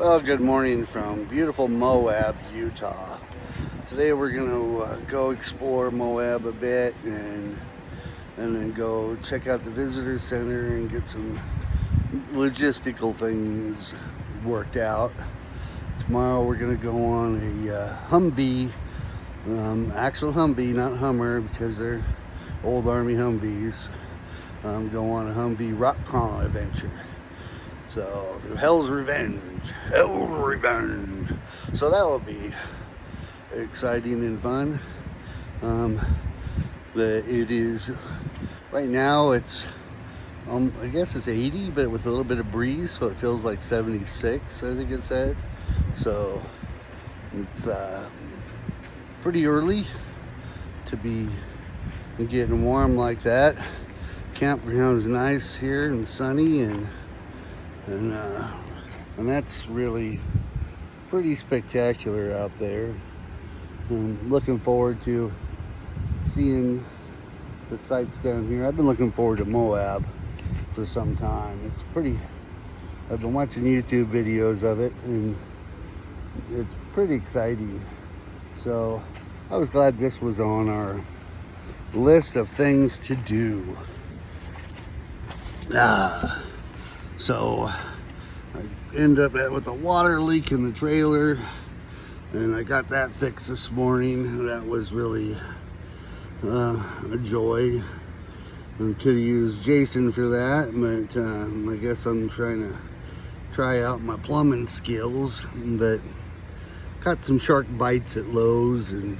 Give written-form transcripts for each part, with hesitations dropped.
Well, good morning from beautiful Moab, Utah. Today we're going to go explore Moab a bit and then go check out the visitor center and get some logistical things worked out. Tomorrow we're going to go on a Humvee, actual Humvee, not Hummer, because they're old Army Humvees. Go on a Humvee rock crawling adventure. So, Hell's Revenge. So that will be exciting and fun. But it is, right now it's, I guess it's 80, but with a little bit of breeze, so it feels like 76, I think it said. So, it's pretty early to be getting warm like that. Campground is nice here and sunny, and that's really pretty spectacular out there. I'm looking forward to seeing the sights down here. I've been looking forward to Moab for some time. I've been watching YouTube videos of it, and it's pretty exciting. So I was glad this was on our list of things to do. So I end up with a water leak in the trailer, and I got that fixed this morning. That was really a joy. I could have used Jason for that, but I guess I'm trying to try out my plumbing skills. But got some shark bites at Lowe's and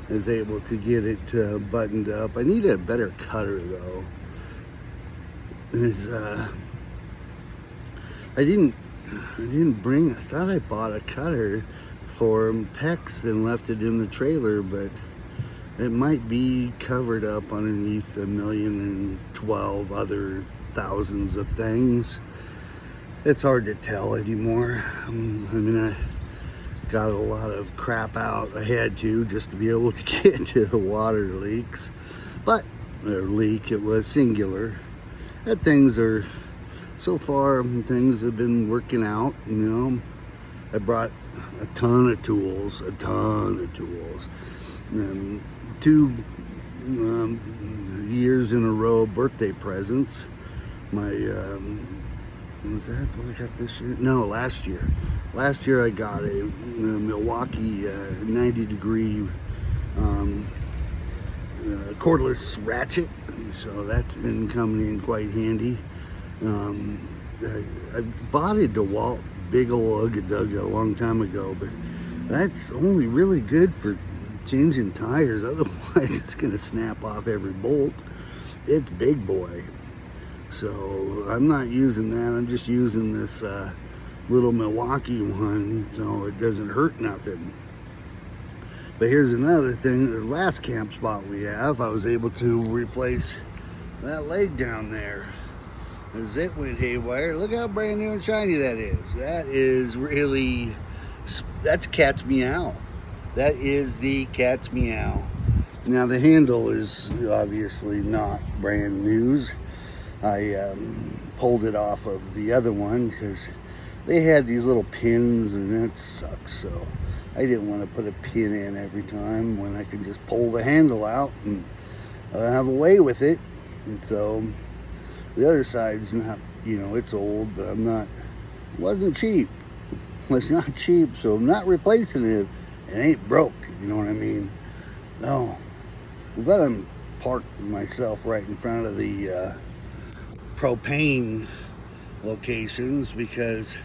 is able to get it buttoned up. I need a better cutter though. I thought I bought a cutter for PEX and left it in the trailer, but it might be covered up underneath 1,012 other thousands of things. It's hard to tell anymore. I mean, I got a lot of crap out. I had to, just to be able to get to the water leaks. But it was singular. That so far things have been working out, you know. I brought a ton of tools. 2 years in a row birthday presents. My, was that what I got this year? No, last year. Last year I got a Milwaukee 90 degree cordless ratchet, so that's been coming in quite handy. I bought a DeWalt big ol' Ugga a long time ago, but that's only really good for changing tires. Otherwise it's gonna snap off every bolt. It's big boy, so I'm not using that. I'm just using this little Milwaukee one, so it doesn't hurt nothing. But here's another thing. The last camp spot we have, I was able to replace that leg down there as it went haywire. Look how brand new and shiny that is. That is really, that's cat's meow. That is the cat's meow. Now the handle is obviously not brand new. I pulled it off of the other one because they had these little pins, and that sucks. So I didn't want to put a pin in every time when I could just pull the handle out and have a way with it. And so the other side's not, you know, it's old, but it wasn't cheap. It's not cheap, so I'm not replacing it. It ain't broke, you know what I mean? No. I'm glad I'm parked myself right in front of the propane locations, because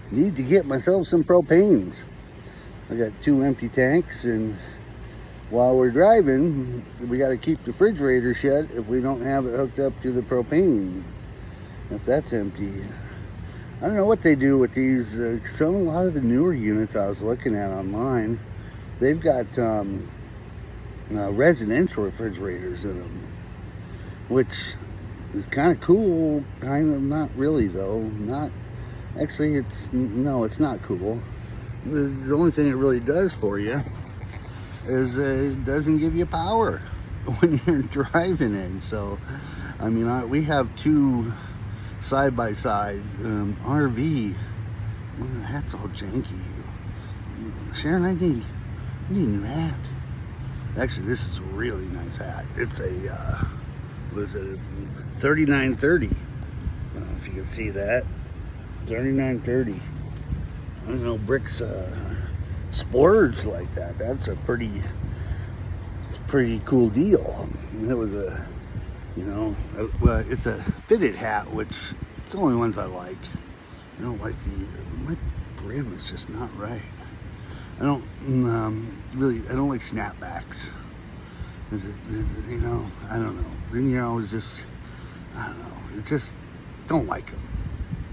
I need to get myself some propanes. I got 2 empty tanks, and while we're driving, we got to keep the refrigerator shut if we don't have it hooked up to the propane. If that's empty, I don't know what they do with these. A lot of the newer units I was looking at online, they've got residential refrigerators in them, which is kind of cool. Kind of not really though. Not actually. It's not cool. The only thing it really does for you is it doesn't give you power when you're driving in. So, I mean, we have 2 side-by-side RV Well, the hat's all janky. Sharon, I need a new hat. Actually, this is a really nice hat. It's a, was it 39.30? If you can see that. 39.30. I don't know, bricks splurge like that. That's a pretty cool deal. It was a, you know, well, it's a fitted hat, which it's the only ones I like. I don't like my brim is just not right. I don't I don't like snapbacks. You know, I don't know. Then you're always just, I don't know. It just don't like them.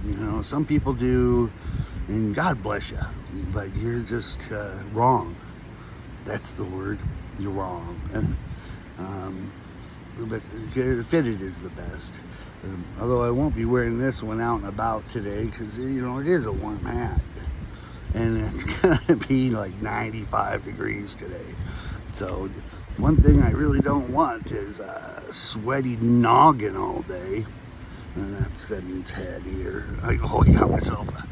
You know, some people do, and God bless you, but you're just wrong. That's the word. You're wrong. And but fitted is the best. Although I won't be wearing this one out and about today because, you know, it is a warm hat. And it's gonna be like 95 degrees today. So one thing I really don't want is a sweaty noggin all day. And that's setting its head here. I got myself a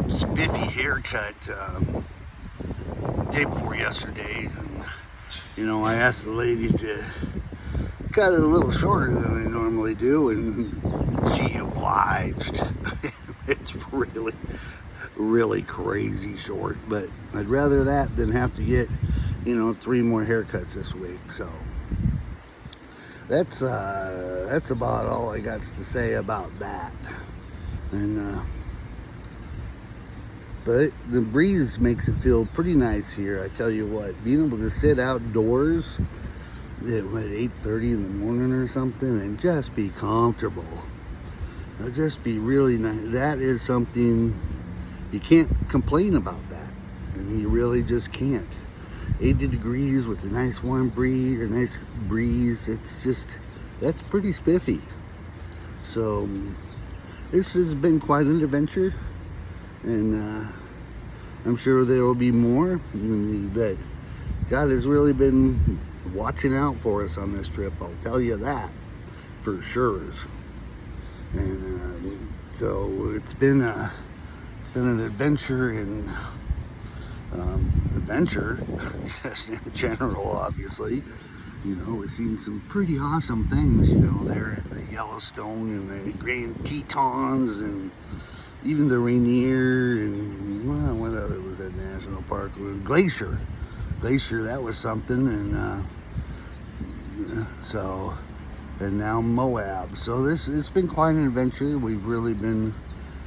spiffy haircut day before yesterday. And, you know, I asked the lady to cut it a little shorter than I normally do, and she obliged. It's really crazy short, but I'd rather that than have to get, you know, 3 more haircuts this week. So that's about all I got to say about that. And but the breeze makes it feel pretty nice here. I tell you what, being able to sit outdoors at 8:30 in the morning or something and just be comfortable, just be really nice. That is something you can't complain about. That, I mean, you really just can't. 80 degrees with a nice warm breeze, a nice breeze. It's just, that's pretty spiffy. So this has been quite an adventure, and I'm sure there will be more. But God has really been watching out for us on this trip. I'll tell you that for sure. And so it's been an adventure in yes, in general, obviously. You know, we've seen some pretty awesome things, you know, there at the Yellowstone and the Grand Tetons and even the Rainier and, well, what other was that national park? Glacier, that was something. And so, and now Moab. So it's been quite an adventure. We've really been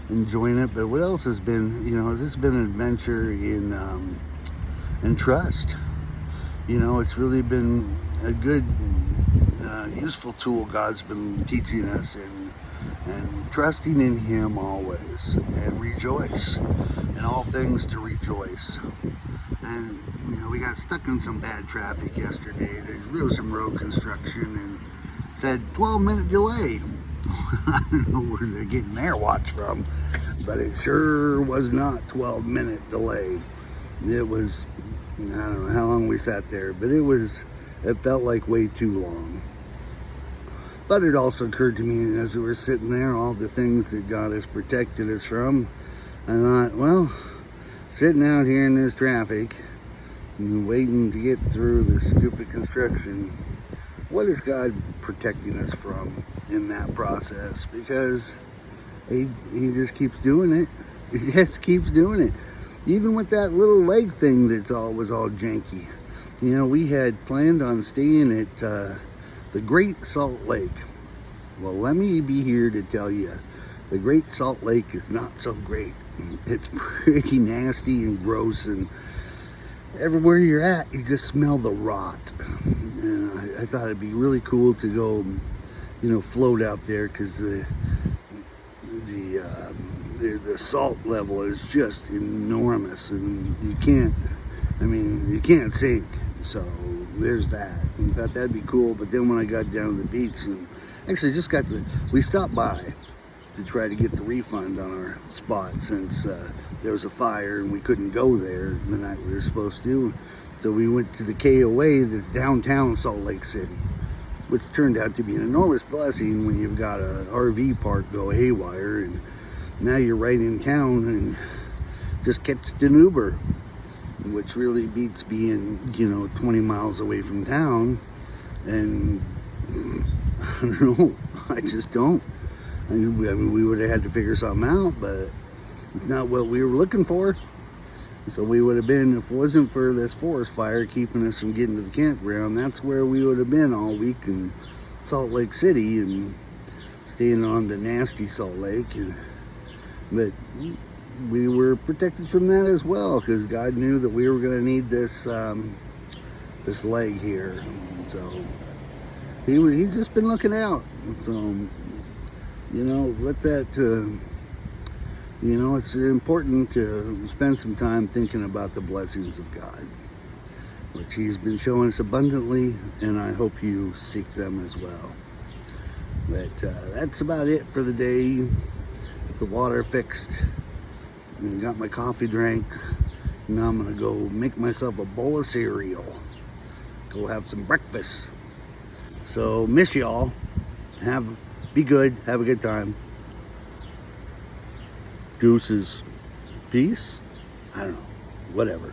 enjoying it. But what else has been, you know, this has been an adventure in trust. You know, it's really been a good, useful tool God's been teaching us, and trusting in Him always, and rejoice in all things, to rejoice. And, you know, we got stuck in some bad traffic yesterday. There was some road construction and said 12-minute delay. I don't know where they're getting their watch from, but it sure was not 12-minute delay. It was, I don't know how long we sat there, but it felt like way too long. But it also occurred to me as we were sitting there, all the things that God has protected us from. I thought, well, sitting out here in this traffic and waiting to get through this stupid construction, what is God protecting us from in that process? Because he just keeps doing it. He just keeps doing it. Even with that little leg thing was all janky. You know, we had planned on staying at the Great Salt Lake. Well, let me be here to tell you, the Great Salt Lake is not so great. It's pretty nasty and gross, and everywhere you're at, you just smell the rot. And I thought it'd be really cool to go, you know, float out there, because the salt level is just enormous, and you can't sink. So there's that. I thought that'd be cool. But then when I got down to the beach, and actually we stopped by to try to get the refund on our spot, since there was a fire and we couldn't go there the night we were supposed to. So we went to the KOA that's downtown Salt Lake City, which turned out to be an enormous blessing when you've got a RV park go haywire. And now you're right in town and just catch an Uber, which really beats being, 20 miles away from town. And I don't know, I just don't. I mean, we would have had to figure something out, but it's not what we were looking for. So we would have been, if it wasn't for this forest fire keeping us from getting to the campground, that's where we would have been all week in Salt Lake City and staying on the nasty Salt Lake. But we were protected from that as well, because God knew that we were going to need this this leg here. So he's just been looking out. So let that it's important to spend some time thinking about the blessings of God, which he's been showing us abundantly, and I hope you seek them as well. But that's about it for the day. Got the water fixed and got my coffee drank. Now I'm gonna go make myself a bowl of cereal, go have some breakfast. So miss y'all. Be good, have a good time. Deuces. Peace? I don't know. Whatever.